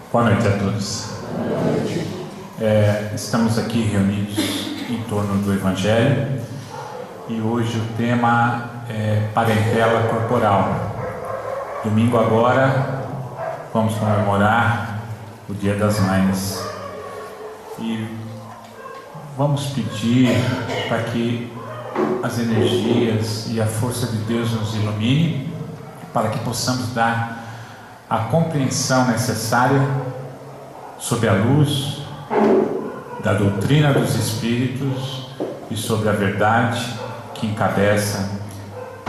Boa noite a todos. Estamos aqui reunidos em torno do Evangelho e hoje o tema é parentela corporal. Domingo agora vamos comemorar o Dia das Mães e vamos pedir para que as energias e a força de Deus nos ilumine, para que possamos dar a compreensão necessária sobre a luz da doutrina dos Espíritos e sobre a verdade que encabeça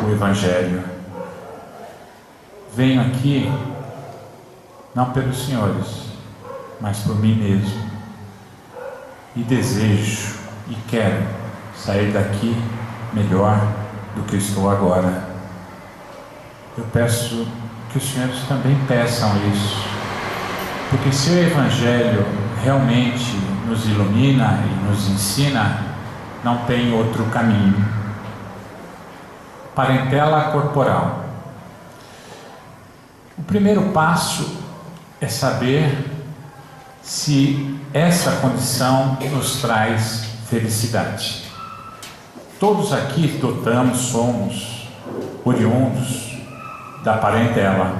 o Evangelho. Venho aqui não pelos senhores, mas por mim mesmo, e desejo e quero sair daqui melhor do que estou agora. Eu peço que os senhores também peçam isso, porque se o Evangelho realmente nos ilumina e nos ensina, não tem outro caminho. Parentela corporal. O primeiro passo é saber se essa condição nos traz felicidade. Todos aqui somos oriundos da parentela,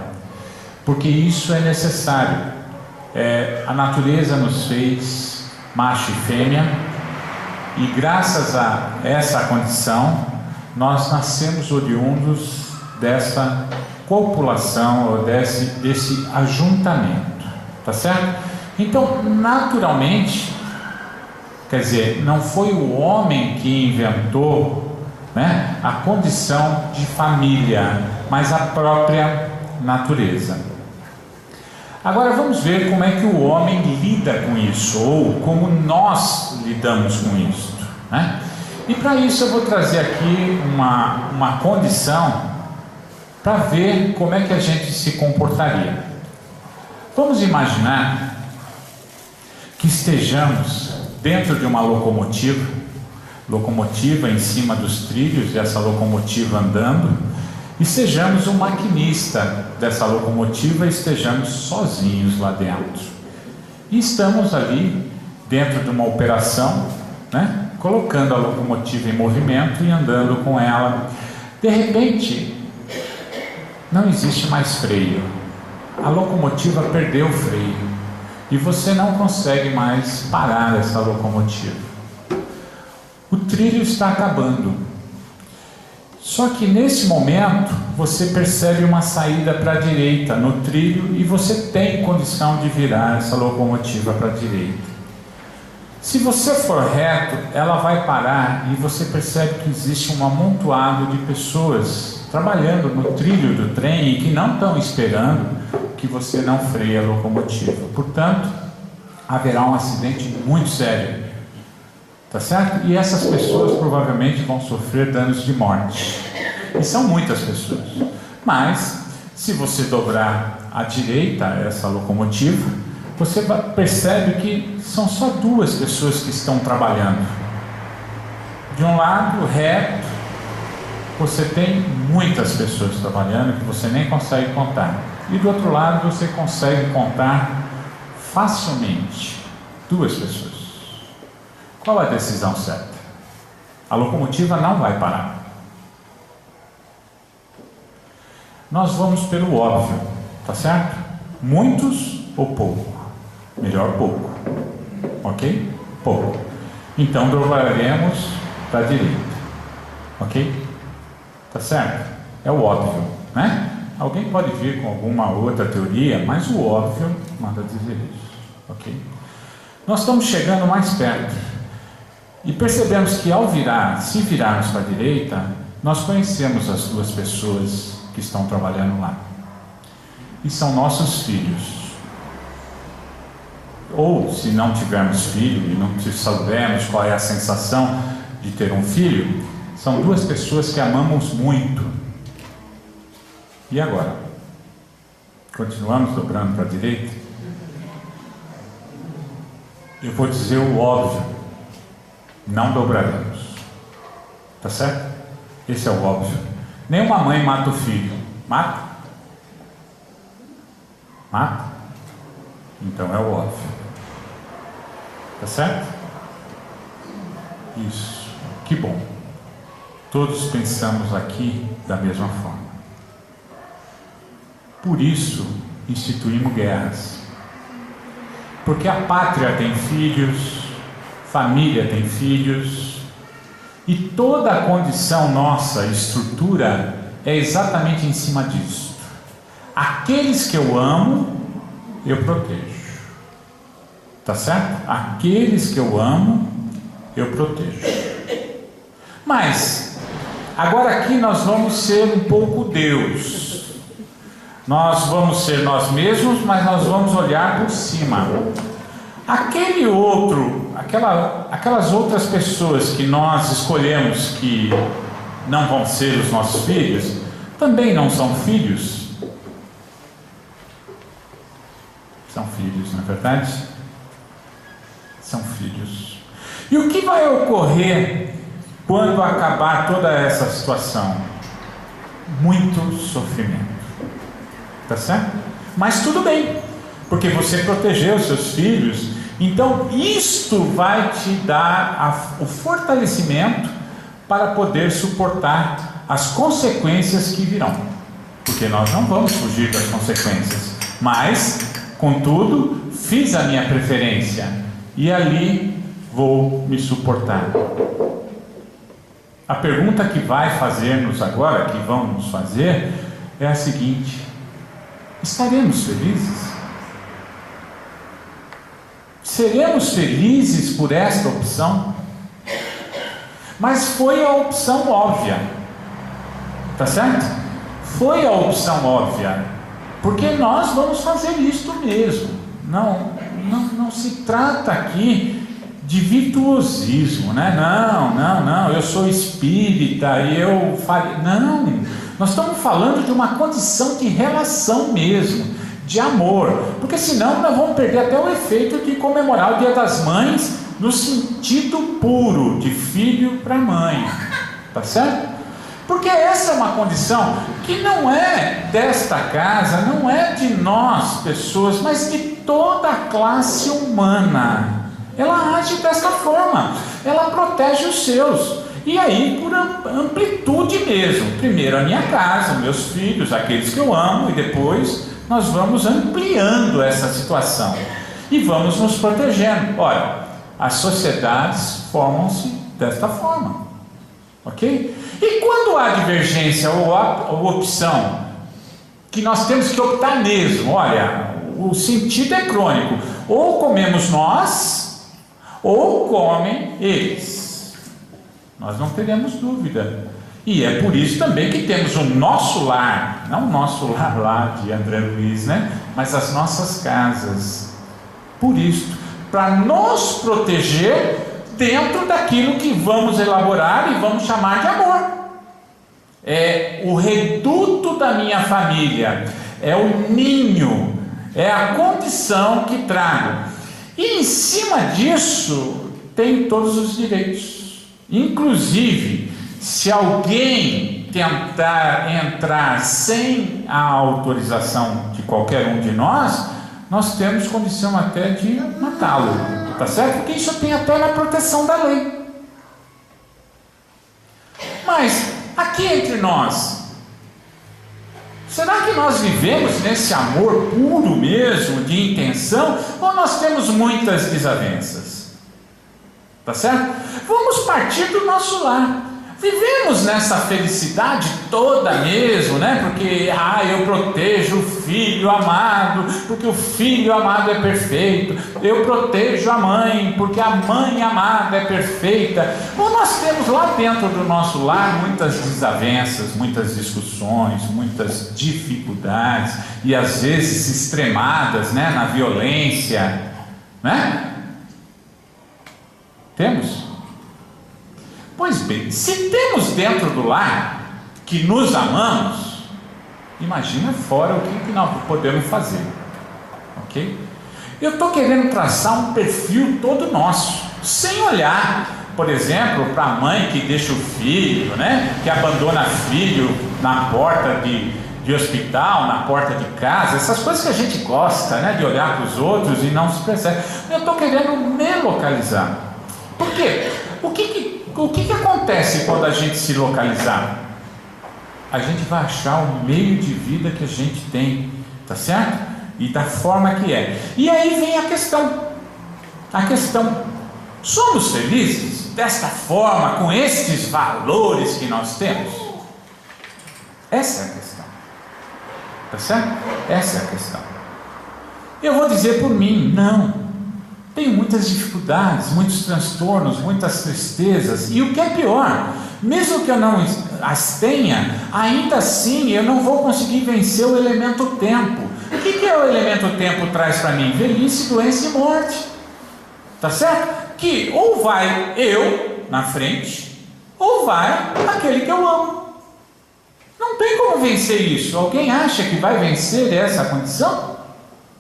porque isso é necessário. A natureza nos fez macho e fêmea, e graças a essa condição nós nascemos oriundos dessa copulação ou desse ajuntamento, tá certo? Então, naturalmente, quer dizer, não foi o homem que inventou, a condição de família, mas a própria natureza. Agora vamos ver como é que o homem lida com isso, ou como nós lidamos com isso, E para isso eu vou trazer aqui uma condição para ver como é que a gente se comportaria. Vamos imaginar que estejamos dentro de uma locomotiva em cima dos trilhos, e essa locomotiva andando, e sejamos o maquinista dessa locomotiva e estejamos sozinhos lá dentro. E estamos ali dentro de uma operação, colocando a locomotiva em movimento e andando com ela. De repente, não existe mais freio. A locomotiva perdeu o freio e você não consegue mais parar essa locomotiva. O trilho está acabando. Só que nesse momento você percebe uma saída para a direita no trilho e você tem condição de virar essa locomotiva para a direita. Se você for reto, ela vai parar e você percebe que existe um amontoado de pessoas trabalhando no trilho do trem e que não estão esperando que você não freie a locomotiva. Portanto, haverá um acidente muito sério. Tá certo? E essas pessoas provavelmente vão sofrer danos de morte. E são muitas pessoas. Mas, se você dobrar à direita essa locomotiva, você percebe que são só duas pessoas que estão trabalhando. De um lado, reto, você tem muitas pessoas trabalhando que você nem consegue contar. E do outro lado, você consegue contar facilmente duas pessoas. Qual a decisão certa? A locomotiva não vai parar. Nós vamos pelo óbvio, tá certo? Muitos ou pouco? Melhor pouco, ok? Pouco. Então dobraremos para a direita, ok? Tá certo? É o óbvio, Alguém pode vir com alguma outra teoria, mas o óbvio manda dizer isso, ok? Nós estamos chegando mais perto. E percebemos que se virarmos para a direita, nós conhecemos as duas pessoas que estão trabalhando lá. E são nossos filhos. Ou, se não tivermos filho e não soubermos qual é a sensação de ter um filho, são duas pessoas que amamos muito. E agora? Continuamos dobrando para a direita? Eu vou dizer o óbvio. Não dobraremos. Tá certo? Esse é o óbvio. Nenhuma mãe mata o filho. Mata? Mata? Então é o óbvio. Tá certo? Isso. Que bom. Todos pensamos aqui da mesma forma. Por isso, instituímos guerras. Porque a pátria tem filhos, família tem filhos, e toda a condição nossa, estrutura, é exatamente em cima disso. Aqueles que eu amo, eu protejo. Tá certo? Aqueles que eu amo, eu protejo. Mas, agora aqui nós vamos ser um pouco Deus. Nós vamos ser nós mesmos, mas nós vamos olhar por cima. Aquele outro, aquelas outras pessoas que nós escolhemos que não vão ser os nossos filhos, também não são filhos? São filhos, não é verdade? São filhos. E o que vai ocorrer quando acabar toda essa situação? Muito sofrimento. Tá certo? Mas tudo bem, porque você protegeu os seus filhos. Então isto vai te dar o fortalecimento para poder suportar as consequências que virão. Porque nós não vamos fugir das consequências. Mas, contudo, fiz a minha preferência e ali vou me suportar. A pergunta que vai fazer-nos agora, que vão nos fazer, é a seguinte: estaremos felizes? Seremos felizes por esta opção? Mas foi a opção óbvia, tá certo? Foi a opção óbvia, porque nós vamos fazer isto mesmo. Não se trata aqui de virtuosismo, né? Não, eu sou espírita e eu falei. Não, nós estamos falando de uma condição de relação mesmo, de amor, porque senão nós vamos perder até o efeito de comemorar o Dia das Mães no sentido puro, de filho para mãe, tá certo? Porque essa é uma condição que não é desta casa, não é de nós pessoas, mas de toda a classe humana. Ela age dessa forma, ela protege os seus, e aí por amplitude mesmo. Primeiro a minha casa, meus filhos, aqueles que eu amo, e depois nós vamos ampliando essa situação e vamos nos protegendo. Olha, as sociedades formam-se desta forma, ok? E quando há divergência ou opção, que nós temos que optar mesmo, olha, o sentido é crônico: ou comemos nós, ou comem eles. Nós não teremos dúvida. E é por isso também que temos o nosso lar, não o nosso lar lá de André Luiz, né? Mas as nossas casas. Por isso, para nos proteger dentro daquilo que vamos elaborar e vamos chamar de amor. É o reduto da minha família, é o ninho, é a condição que trago. E em cima disso tem todos os direitos. Inclusive, se alguém tentar entrar sem a autorização de qualquer um de nós, nós temos condição até de matá-lo, tá certo? Porque isso tem até na proteção da lei. Mas, aqui entre nós, será que nós vivemos nesse amor puro mesmo, de intenção, ou nós temos muitas desavenças? Tá certo? Vamos partir do nosso lar. Vivemos nessa felicidade toda mesmo, né? Porque eu protejo o filho amado, porque o filho amado é perfeito. Eu protejo a mãe, porque a mãe amada é perfeita. Ou nós temos lá dentro do nosso lar muitas desavenças, muitas discussões, muitas dificuldades, e às vezes extremadas, né? Na violência, né? Temos? Pois bem, se temos dentro do lar que nos amamos, imagina fora o que nós podemos fazer, ok? Eu estou querendo traçar um perfil todo nosso, sem olhar, por exemplo, para a mãe que deixa o filho, né? Que abandona filho na porta de de hospital, na porta de casa, essas coisas que a gente gosta, né, de olhar para os outros e não se percebe. Eu estou querendo me localizar. Por quê? O que acontece quando a gente se localizar? A gente vai achar o meio de vida que a gente tem, tá certo? E da forma que é. E aí vem a questão. Somos felizes desta forma, com estes valores que nós temos? Essa é a questão. Tá certo? Essa é a questão. Eu vou dizer por mim, não. Tenho muitas dificuldades, muitos transtornos, muitas tristezas. E o que é pior, mesmo que eu não as tenha, ainda assim eu não vou conseguir vencer o elemento tempo. O que é o elemento tempo traz para mim? Velhice, doença e morte. Tá certo? Que ou vai eu na frente, ou vai aquele que eu amo. Não tem como vencer isso. Alguém acha que vai vencer essa condição?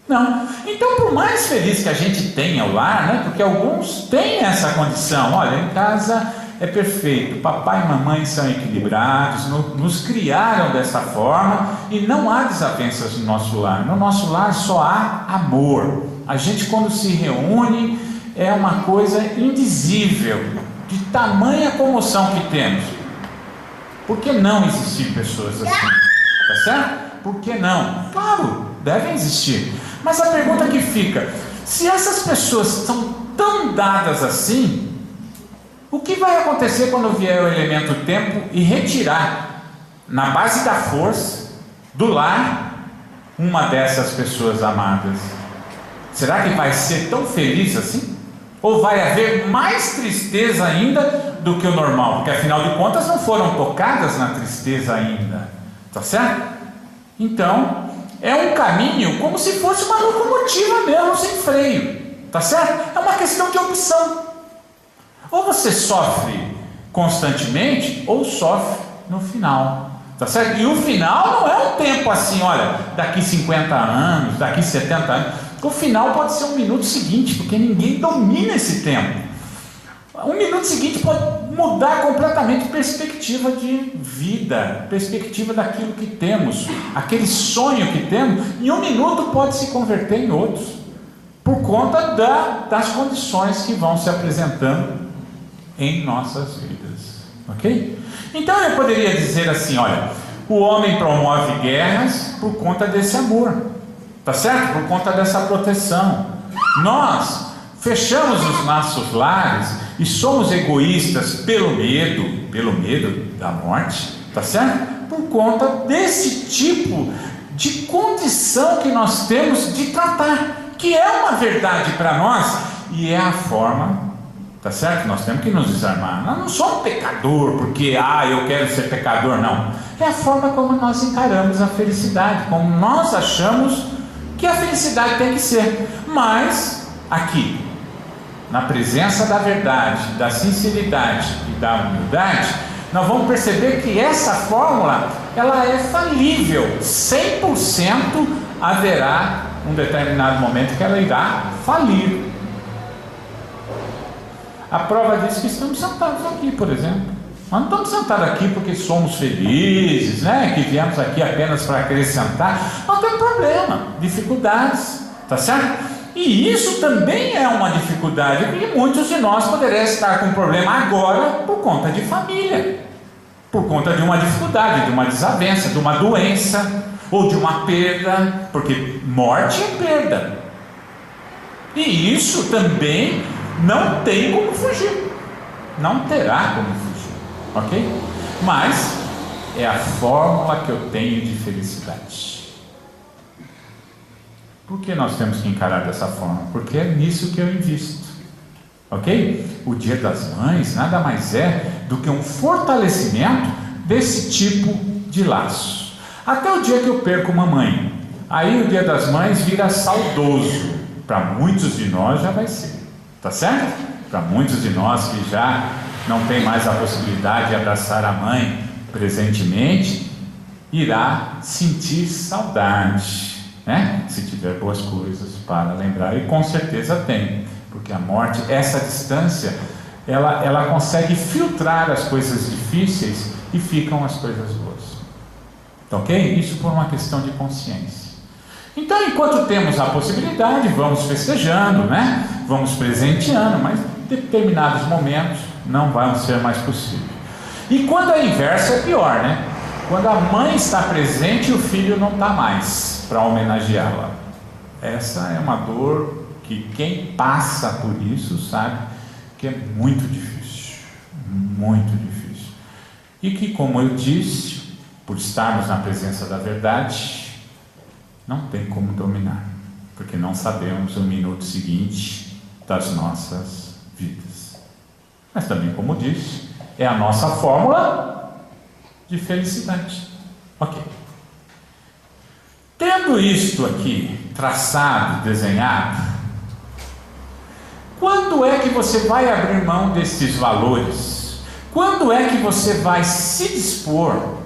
Não. Então, por mais feliz que a gente tenha o lar, né? Porque alguns têm essa condição. Olha, em casa é perfeito, papai e mamãe são equilibrados, nos criaram dessa forma e não há desavenças no nosso lar. No nosso lar só há amor. A gente, quando se reúne, é uma coisa indizível, de tamanha comoção que temos. Por que não existir pessoas assim? Tá certo? Por que não? Claro, devem existir. Mas a pergunta que fica, se essas pessoas são tão dadas assim, o que vai acontecer quando vier o elemento tempo e retirar, na base da força, do lar, uma dessas pessoas amadas? Será que vai ser tão feliz assim? Ou vai haver mais tristeza ainda do que o normal? Porque afinal de contas não foram tocadas na tristeza ainda. Tá certo? Então, é um caminho como se fosse uma locomotiva mesmo, sem freio. Tá certo? É uma questão de opção. Ou você sofre constantemente, ou sofre no final. Tá certo? E o final não é um tempo assim, olha, daqui 50 anos, daqui 70 anos. O final pode ser um minuto seguinte, porque ninguém domina esse tempo. Um minuto seguinte pode mudar completamente a perspectiva de vida, perspectiva daquilo que temos, aquele sonho que temos, em um minuto pode se converter em outros, por conta das condições que vão se apresentando em nossas vidas. Ok? Então eu poderia dizer assim, olha, o homem promove guerras por conta desse amor. Tá certo? Por conta dessa proteção. Nós fechamos os nossos lares e somos egoístas pelo medo da morte, tá certo? Por conta desse tipo de condição que nós temos de tratar, que é uma verdade para nós e é a forma, tá certo? Nós temos que nos desarmar. Nós não somos pecador porque, eu quero ser pecador, não. É a forma como nós encaramos a felicidade, como nós achamos que a felicidade tem que ser. Mas aqui, na presença da verdade, da sinceridade e da humildade, nós vamos perceber que essa fórmula, ela é falível. 100% haverá um determinado momento que ela irá falir. A prova disso que estamos sentados aqui, por exemplo. Nós não estamos sentados aqui porque somos felizes, né? Que viemos aqui apenas para acrescentar. Não tem problema, dificuldades, tá certo? E isso também é uma dificuldade, porque muitos de nós poderão estar com problema agora por conta de família, por conta de uma dificuldade, de uma desavença, de uma doença, ou de uma perda, porque morte é perda. E isso também não tem como fugir, não terá como fugir. Ok? Mas é a fórmula que eu tenho de felicidade. Por que nós temos que encarar dessa forma? Porque é nisso que eu invisto. Ok? O Dia das Mães nada mais é do que um fortalecimento desse tipo de laço. Até o dia que eu perco uma mãe, aí o Dia das Mães vira saudoso. Para muitos de nós já vai ser. Tá certo? Para muitos de nós que já não tem mais a possibilidade de abraçar a mãe presentemente, irá sentir saudade, né? Se tiver boas coisas para lembrar, e com certeza tem, porque a morte, essa distância, ela consegue filtrar as coisas difíceis e ficam as coisas boas. Tá ok? Isso por uma questão de consciência. Então, enquanto temos a possibilidade, vamos festejando, né? Vamos presenteando, mas em determinados momentos não vai ser mais possível. E quando é inverso é pior, né? Quando a mãe está presente e o filho não está mais para homenageá-la. Essa é uma dor que quem passa por isso sabe que é muito difícil. Muito difícil. E que, como eu disse, por estarmos na presença da verdade, não tem como dominar, porque não sabemos o minuto seguinte das nossas vidas. Mas também, como disse, é a nossa fórmula de felicidade. Ok. Tendo isto aqui traçado, desenhado, quando é que você vai abrir mão desses valores? Quando é que você vai se dispor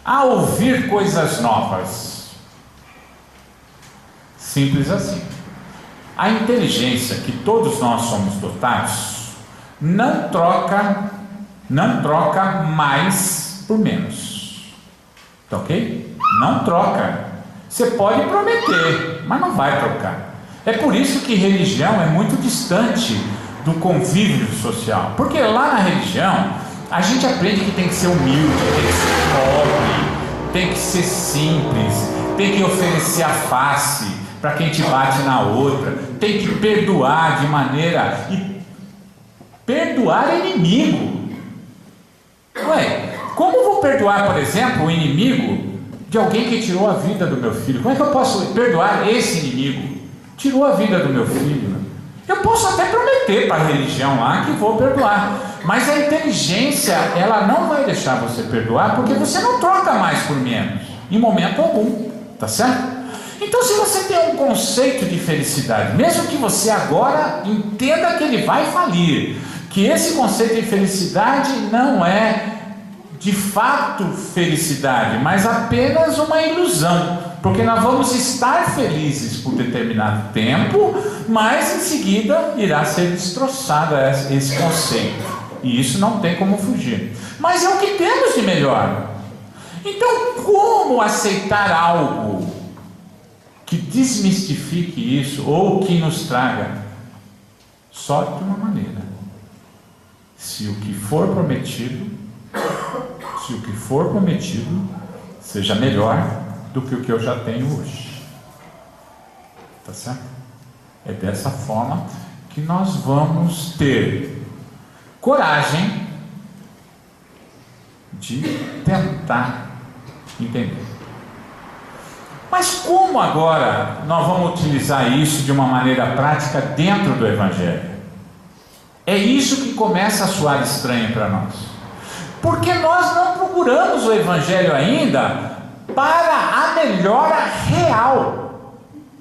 a ouvir coisas novas? Simples assim. A inteligência que todos nós somos dotados não troca mais por menos. Tá ok? Não troca. Você pode prometer, mas não vai trocar. É por isso que religião é muito distante do convívio social. Porque lá na religião, a gente aprende que tem que ser humilde, tem que ser pobre, tem que ser simples, tem que oferecer a face para quem te bate na outra, tem que perdoar de maneira... E perdoar é inimigo. Ué, como eu vou perdoar, por exemplo, o inimigo de alguém que tirou a vida do meu filho? Como é que eu posso perdoar esse inimigo? Tirou a vida do meu filho. Eu posso até prometer para a religião lá que vou perdoar, mas a inteligência, ela não vai deixar você perdoar, porque você não troca mais por menos, em momento algum, tá certo? Então, se você tem um conceito de felicidade, mesmo que você agora entenda que ele vai falir, que esse conceito de felicidade não é de fato felicidade, mas apenas uma ilusão, porque nós vamos estar felizes por determinado tempo, mas em seguida irá ser destroçado esse conceito, e isso não tem como fugir, mas é o que temos de melhor. Então, como aceitar algo que desmistifique isso, ou que nos traga? Só de uma maneira: se o que for prometido seja melhor do que o que eu já tenho hoje. Tá certo? É dessa forma que nós vamos ter coragem de tentar entender. Mas como agora nós vamos utilizar isso de uma maneira prática dentro do Evangelho? É isso que começa a soar estranho para nós, porque nós não procuramos o Evangelho ainda para a melhora real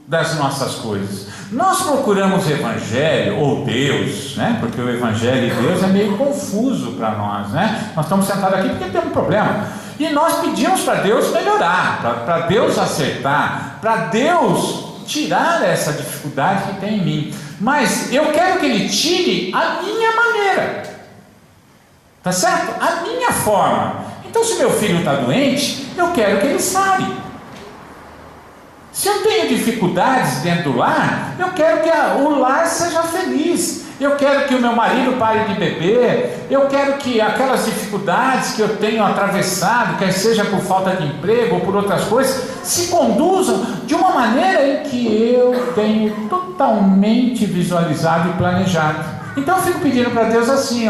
das nossas coisas. Nós procuramos o Evangelho, ou Deus, né? Porque o Evangelho e Deus é meio confuso para nós, né? Nós estamos sentados aqui porque temos um problema, e nós pedimos para Deus melhorar, para Deus acertar, para Deus tirar essa dificuldade que tem em mim. Mas eu quero que Ele tire a minha maneira, tá certo? A minha forma. Então, se meu filho está doente, eu quero que ele sare. Se eu tenho dificuldades dentro do lar, eu quero que o lar seja feliz. Eu quero que o meu marido pare de beber. Eu quero que aquelas dificuldades que eu tenho atravessado, quer seja por falta de emprego ou por outras coisas, se conduzam de uma maneira em que eu tenho totalmente visualizado e planejado. Então eu fico pedindo para Deus assim,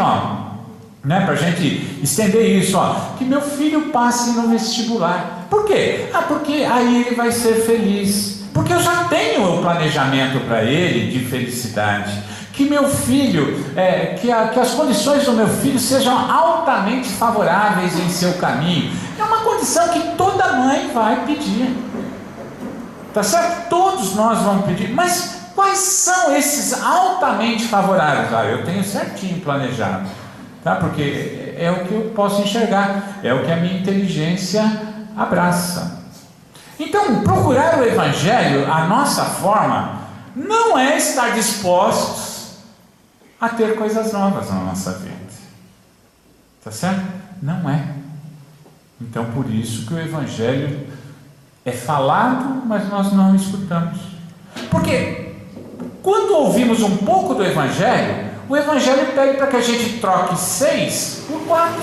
né, para a gente estender isso, que meu filho passe no vestibular. Por quê? Porque aí ele vai ser feliz, porque eu já tenho o planejamento para ele de felicidade. Que meu filho, que as condições do meu filho sejam altamente favoráveis em seu caminho. É uma condição que toda mãe vai pedir, tá certo? Todos nós vamos pedir, mas quais são esses altamente favoráveis? Eu tenho certinho planejado, tá? Porque é o que eu posso enxergar, é o que a minha inteligência abraça. Então, procurar o Evangelho, a nossa forma, não é estar dispostos a ter coisas novas na nossa vida, tá certo? Não é. Então, por isso que o Evangelho é falado, mas nós não escutamos. Porque quando ouvimos um pouco do Evangelho, o Evangelho pede para que a gente troque 6 por 4.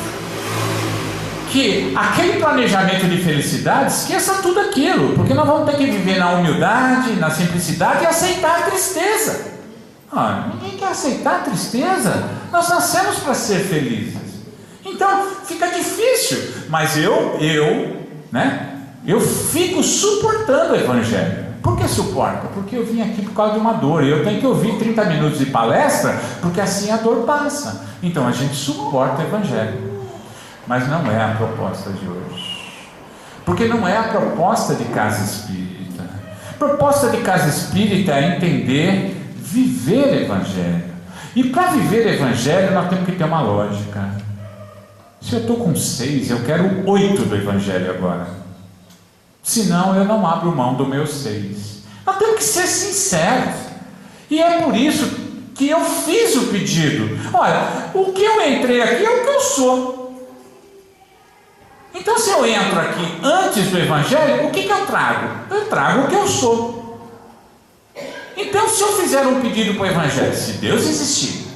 Que aquele planejamento de felicidade, esqueça tudo aquilo, porque nós vamos ter que viver na humildade, na simplicidade e aceitar a tristeza. Ninguém quer aceitar a tristeza. Nós nascemos para ser felizes. Então fica difícil, mas eu fico suportando o Evangelho. Por que suporta? Porque eu vim aqui por causa de uma dor, e eu tenho que ouvir 30 minutos de palestra, porque assim a dor passa. Então a gente suporta o Evangelho. Mas não é a proposta de hoje, porque não é a proposta de casa espírita. A proposta de casa espírita é entender, viver Evangelho. E para viver Evangelho nós temos que ter uma lógica. Se eu estou com 6, eu quero 8 do Evangelho agora. Senão eu não abro mão do meu 6. Nós temos que ser sinceros. E é por isso que eu fiz o pedido. Olha, o que eu entrei aqui é o que eu sou. Então, se eu entro aqui antes do Evangelho, o que eu trago? Eu trago o que eu sou. Então, se eu fizer um pedido para o Evangelho, se Deus existir,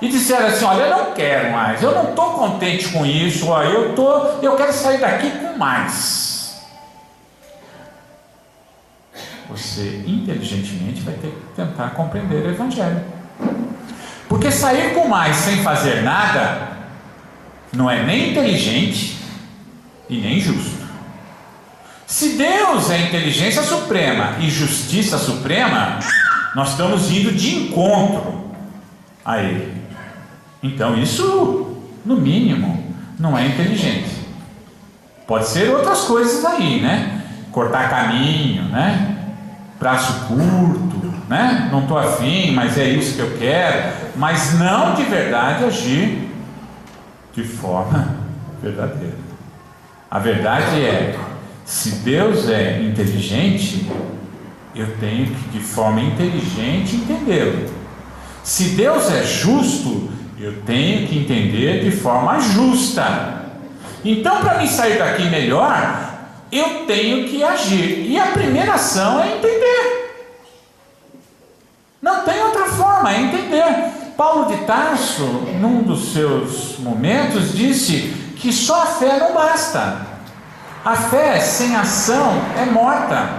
e disser assim, olha, eu não quero mais, eu não estou contente com isso, eu quero sair daqui com mais. Você, inteligentemente, vai ter que tentar compreender o Evangelho. Porque sair com mais sem fazer nada, não é nem inteligente, e nem justo. Se Deus é inteligência suprema e justiça suprema, nós estamos indo de encontro a Ele. Então isso, no mínimo, não é inteligente. Pode ser outras coisas aí, né? Cortar caminho, né? Braço curto, né? Não estou afim, mas é isso que eu quero. Mas não de verdade agir de forma verdadeira. A verdade é, se Deus é inteligente, eu tenho que de forma inteligente entendê-lo. Se Deus é justo, eu tenho que entender de forma justa. Então, para me sair daqui melhor, eu tenho que agir. E a primeira ação é entender. Não tem outra forma, é entender. Paulo de Tarso, num dos seus momentos, disse que só a fé não basta. A fé sem ação é morta.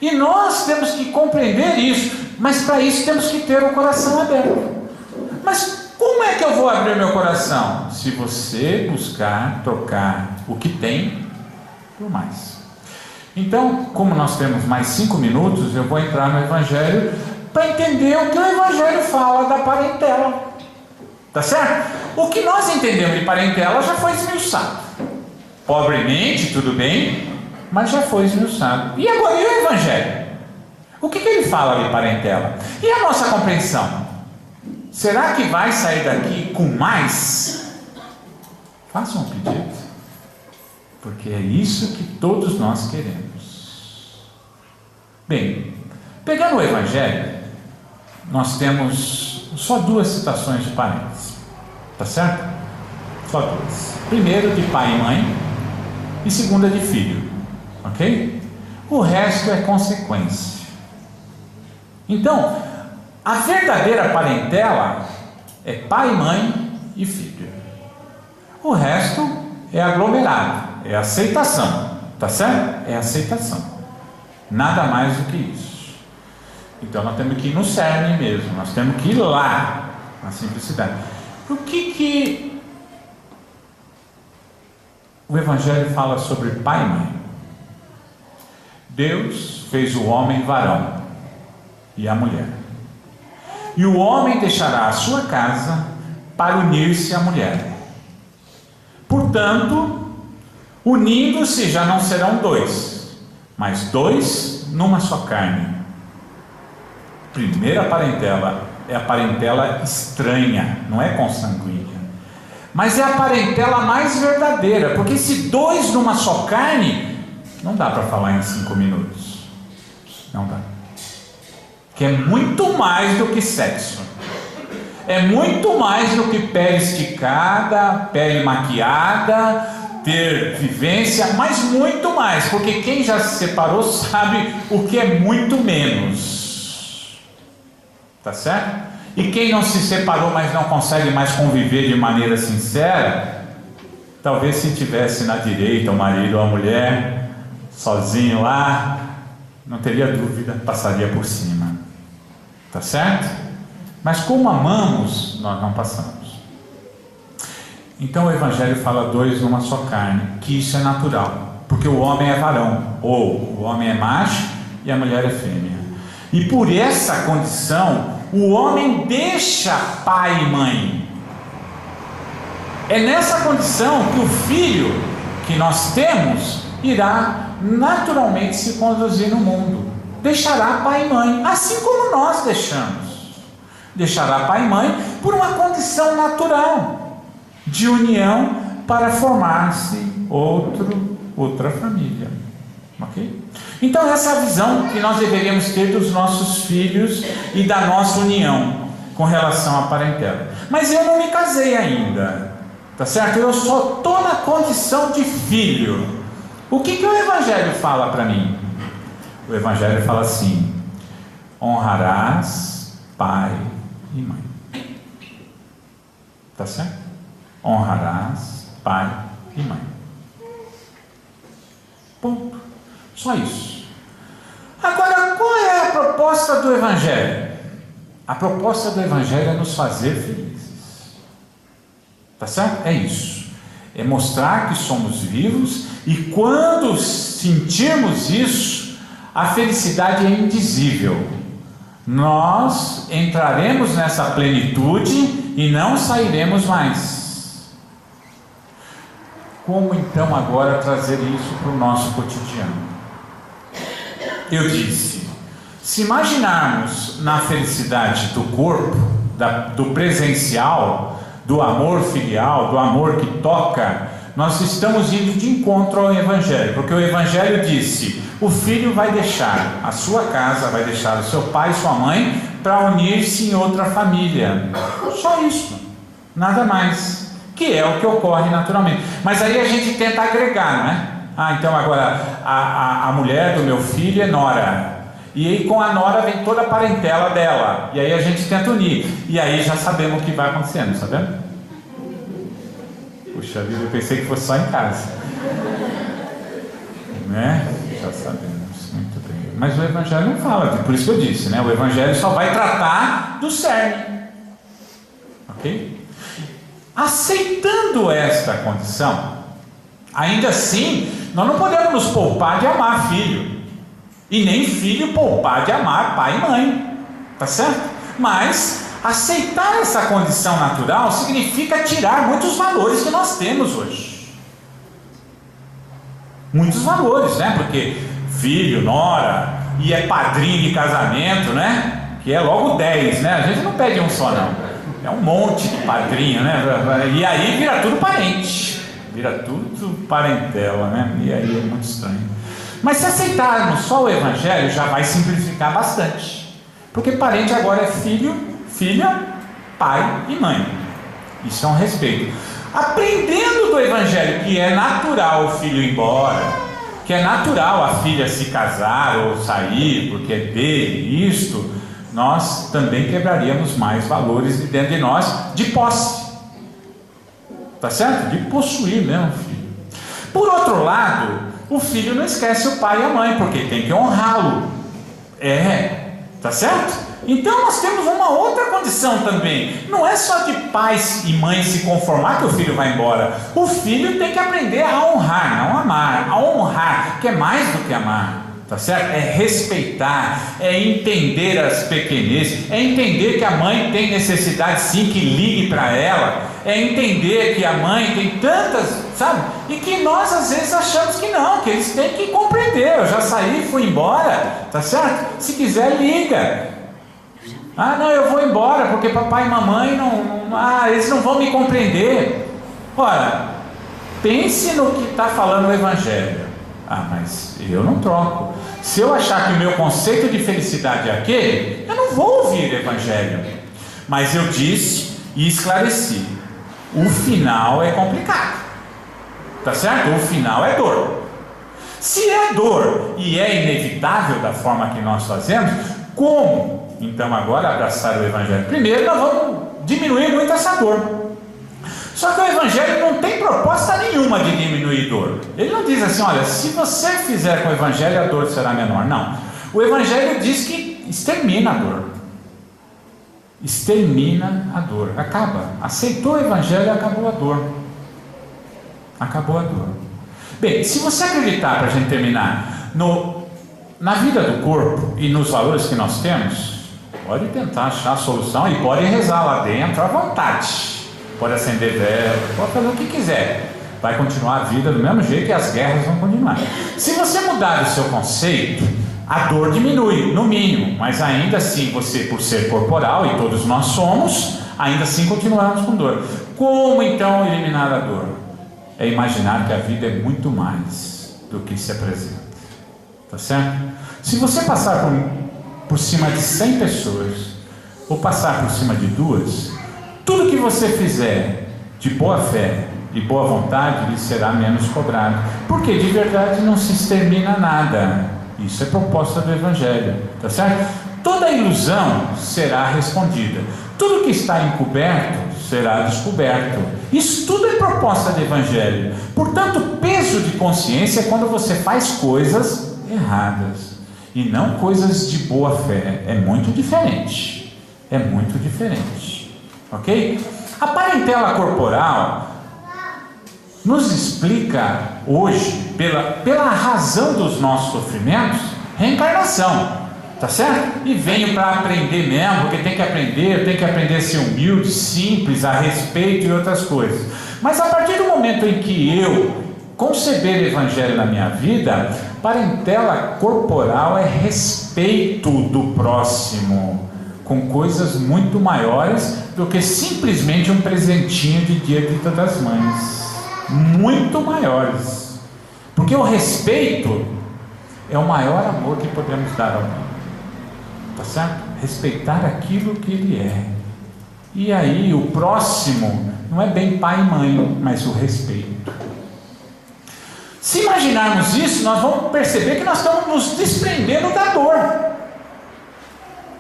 E nós temos que compreender isso, mas para isso temos que ter o coração aberto. Mas como é que eu vou abrir meu coração? Se você buscar trocar o que tem por mais. Então, como nós temos mais 5 minutos, eu vou entrar no Evangelho para entender o que o Evangelho fala da parentela. Tá certo? O que nós entendemos de parentela já foi esmiuçado. Pobremente, tudo bem, mas já foi esmiuçado. E agora, e o Evangelho? O que ele fala de parentela? E a nossa compreensão? Será que vai sair daqui com mais? Faça um pedido, porque é isso que todos nós queremos. Bem, pegando o Evangelho, nós temos só 2 citações de parentes, tá certo? Só 2. Primeiro de pai e mãe, e segunda de filho, ok? O resto é consequência. Então, a verdadeira parentela é pai, mãe e filho. O resto é aglomerado, é aceitação, tá certo? É aceitação. Nada mais do que isso. Então nós temos que ir no cerne mesmo, nós temos que ir lá, na simplicidade. O que o Evangelho fala sobre pai e mãe? Deus fez o homem varão e a mulher. E o homem deixará a sua casa para unir-se à mulher. Portanto, unindo-se já não serão 2, mas 2 numa só carne. Primeira parentela é a parentela estranha, não é consanguínea, mas é a parentela mais verdadeira, porque se 2 numa só carne, não dá para falar em 5 minutos, não dá, que é muito mais do que sexo. É muito mais do que pele esticada, pele maquiada, ter vivência, mas muito mais, porque quem já se separou sabe o que é muito menos. Tá certo? E quem não se separou, mas não consegue mais conviver de maneira sincera, talvez se tivesse na direita o marido ou a mulher, sozinho lá, não teria dúvida, passaria por cima. Tá certo? Mas como amamos, nós não passamos. Então o Evangelho fala dois numa só carne, que isso é natural, porque o homem é varão, ou o homem é macho e a mulher é fêmea. E por essa condição, o homem deixa pai e mãe. É nessa condição que o filho que nós temos irá naturalmente se conduzir no mundo. Deixará pai e mãe, assim como nós deixamos. Deixará pai e mãe por uma condição natural de união para formar-se outra família. Ok? Então essa é a visão que nós deveríamos ter dos nossos filhos e da nossa união com relação à parentela. Mas eu não me casei ainda, tá certo? Eu só estou na condição de filho. O que o Evangelho fala para mim? O Evangelho fala assim: honrarás pai e mãe. Tá certo? Honrarás pai e mãe. Ponto. Só isso. Agora, qual é a proposta do Evangelho? A proposta do Evangelho é nos fazer felizes. Tá certo? É isso. É mostrar que somos vivos, e quando sentirmos isso, a felicidade é indizível. Nós entraremos nessa plenitude e não sairemos mais. Como então agora trazer isso para o nosso cotidiano? Eu disse, se imaginarmos na felicidade do corpo, do presencial, do amor filial, do amor que toca, nós estamos indo de encontro ao Evangelho, porque o Evangelho disse: o filho vai deixar a sua casa, vai deixar o seu pai e sua mãe para unir-se em outra família. Só isso, nada mais, que é o que ocorre naturalmente. Mas aí a gente tenta agregar, não é? Então agora a mulher do meu filho é nora, e aí com a nora vem toda a parentela dela, e aí a gente tenta unir, e aí já sabemos o que vai acontecendo, sabendo? Puxa vida, eu pensei que fosse só em casa, né? Já sabemos, muito bem. Mas o Evangelho não fala, por isso que eu disse, né? O Evangelho só vai tratar do cerne, ok? Aceitando esta condição, ainda assim, nós não podemos nos poupar de amar filho, e nem filho poupar de amar pai e mãe, tá certo? Mas aceitar essa condição natural significa tirar muitos valores que nós temos hoje. Muitos valores, né? Porque filho, nora, e é padrinho de casamento, né? Que é logo 10, né? A gente não pede um só, não. É um monte de padrinho, né? E aí vira tudo parente. Vira tudo parentela, né? E aí é muito estranho. Mas se aceitarmos só o Evangelho, já vai simplificar bastante. Porque parente agora é filho, filha, pai e mãe. Isso é um respeito. Aprendendo do Evangelho que é natural o filho ir embora, que é natural a filha se casar ou sair, porque é dele, isto, nós também quebraríamos mais valores de dentro de nós, de posse. Tá certo? De possuir mesmo o filho. Por outro lado, o filho não esquece o pai e a mãe, porque tem que honrá-lo. Tá certo? Então nós temos uma outra condição também. Não é só de pais e mães se conformar que o filho vai embora. O filho tem que aprender a honrar, não amar. A honrar, que é mais do que amar. Tá certo? É respeitar, é entender as pequenezes, é entender que a mãe tem necessidade sim, que ligue para ela, é entender que a mãe tem tantas, sabe? E que nós às vezes achamos que não, que eles têm que compreender. Eu já saí, fui embora, tá certo? Se quiser, liga. Não, eu vou embora porque papai e mamãe eles não vão me compreender. Ora, pense no que está falando o Evangelho. Mas eu não troco. Se eu achar que o meu conceito de felicidade é aquele, eu não vou ouvir o Evangelho. Mas eu disse e esclareci: o final é complicado, tá certo? O final é dor. Se é dor e é inevitável da forma que nós fazemos, como então agora abraçar o Evangelho? Primeiro, nós vamos diminuir muito essa dor. Só que o Evangelho não tem proposta nenhuma de diminuir dor. Ele não diz assim: olha, se você fizer com o Evangelho, a dor será menor. Não. O Evangelho diz que extermina a dor. Extermina a dor. Acaba. Aceitou o Evangelho, acabou a dor. Acabou a dor. Bem, se você acreditar, para a gente terminar, na vida do corpo e nos valores que nós temos, pode tentar achar a solução e pode rezar lá dentro à vontade. Pode acender vela, pode fazer o que quiser. Vai continuar a vida do mesmo jeito e as guerras vão continuar. Se você mudar o seu conceito, a dor diminui, no mínimo. Mas ainda assim, você, por ser corporal, e todos nós somos, ainda assim continuamos com dor. Como então eliminar a dor? É imaginar que a vida é muito mais do que se apresenta. Tá certo? Se você passar por cima de 100 pessoas, ou passar por cima de 2, tudo que você fizer de boa fé e boa vontade lhe será menos cobrado. Porque de verdade não se extermina nada. Isso é proposta do Evangelho, tá certo? Toda ilusão será respondida. Tudo que está encoberto será descoberto. Isso tudo é proposta do Evangelho. Portanto, peso de consciência é quando você faz coisas erradas e não coisas de boa fé. É muito diferente. É muito diferente. Ok? A parentela corporal nos explica hoje, pela razão dos nossos sofrimentos, reencarnação, tá certo? E venho para aprender mesmo, porque tem que aprender a ser humilde, simples, a respeito e outras coisas. Mas a partir do momento em que eu conceber o Evangelho na minha vida, parentela corporal é respeito do próximo, com coisas muito maiores do que simplesmente um presentinho de Dia das Mães. Muito maiores. Porque o respeito é o maior amor que podemos dar ao mundo. Tá certo? Respeitar aquilo que ele é. E aí o próximo não é bem pai e mãe, mas o respeito. Se imaginarmos isso, nós vamos perceber que nós estamos nos desprendendo da dor,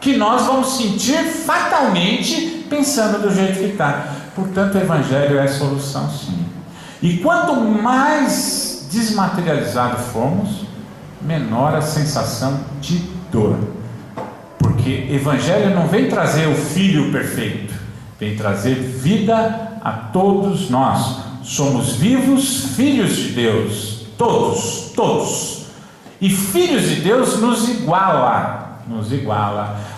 que nós vamos sentir fatalmente pensando do jeito que está. Portanto, o Evangelho é a solução, sim. E quanto mais desmaterializado formos, menor a sensação de dor. Porque Evangelho não vem trazer o Filho perfeito, vem trazer vida a todos nós. Somos vivos filhos de Deus, todos. E filhos de Deus nos iguala.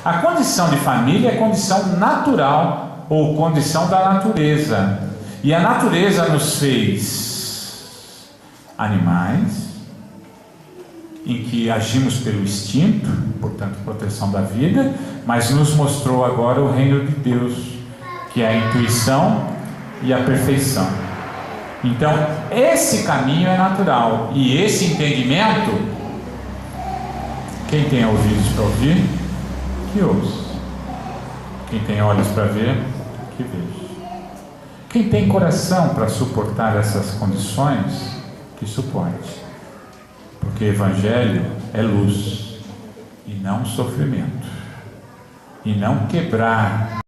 A condição de família é condição natural ou condição da natureza. E a natureza nos fez animais, em que agimos pelo instinto, portanto proteção da vida, mas nos mostrou agora o reino de Deus, que é a intuição e a perfeição. Então esse caminho é natural, e esse entendimento, quem tem ouvidos para ouvir, que ouça. Quem tem olhos para ver, que veja. Quem tem coração para suportar essas condições, que suporte. Porque o Evangelho é luz, e não sofrimento. E não quebrar